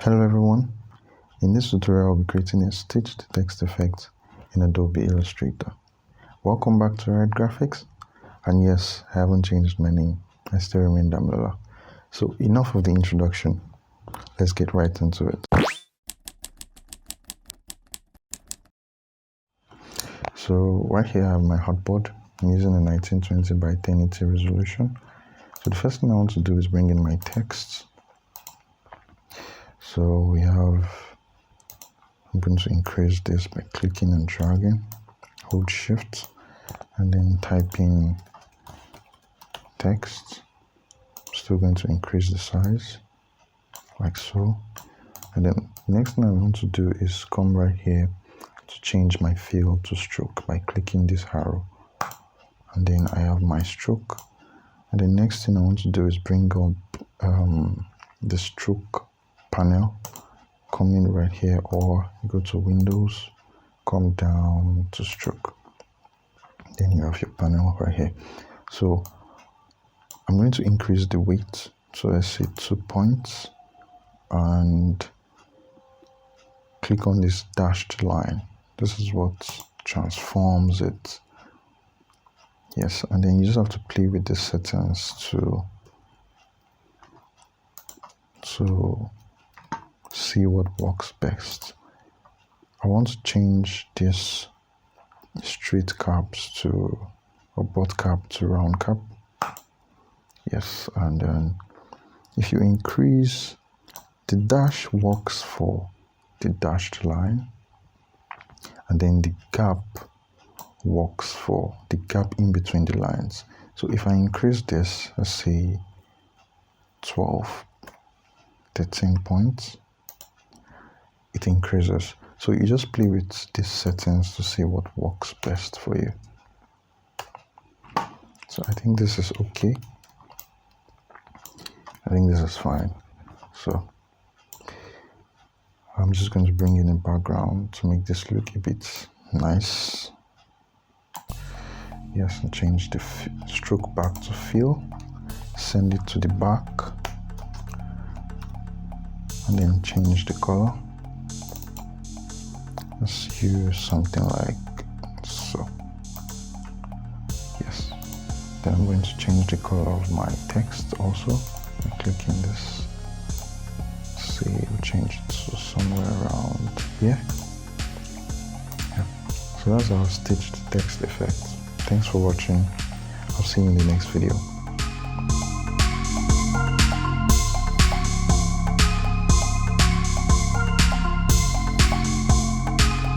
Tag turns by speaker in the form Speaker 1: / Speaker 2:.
Speaker 1: Hello everyone, in this tutorial I'll be creating a stitched text effect in Adobe Illustrator. Welcome back to Red Graphics, and yes, I haven't changed my name, I still remain Damlola. So enough of the introduction, let's get right into it. So right here I have my hotboard. I'm using a 1920 by 1080 resolution. So the first thing I want to do is bring in my text. So we have, I'm going to increase this by clicking and dragging, hold shift, and then type in text. I'm still going to increase the size, like so. And then the next thing I want to do is come right here to change my fill to stroke by clicking this arrow. And then I have my stroke. And the next thing I want to do is bring up the stroke panel, come in right here, or go to Windows, come down to stroke. Then you have your panel right here. So I'm going to increase the weight. So let's say 2 points and click on this dashed line. This is what transforms it. Yes, and then you just have to play with the settings to see what works best. I want to change this straight caps to, or butt cap to round cap. Yes, and then if you increase, the dash works for the dashed line, and then the gap works for the gap in between the lines. So if I increase this, let's say 12, 13 points, it increases. So you just play with these settings to see what works best for you. So I think this is okay. I think this is fine. So I'm just going to bring in a background to make this look a bit nice. Yes, and change the stroke back to fill, send it to the back, and then change the color. Let's use something like so. Yes, then I'm going to change the color of my text also. I'm clicking this, see, we'll change it to somewhere around here. Yeah. So that's our stitched text effect. Thanks for watching. I'll see you in the next video.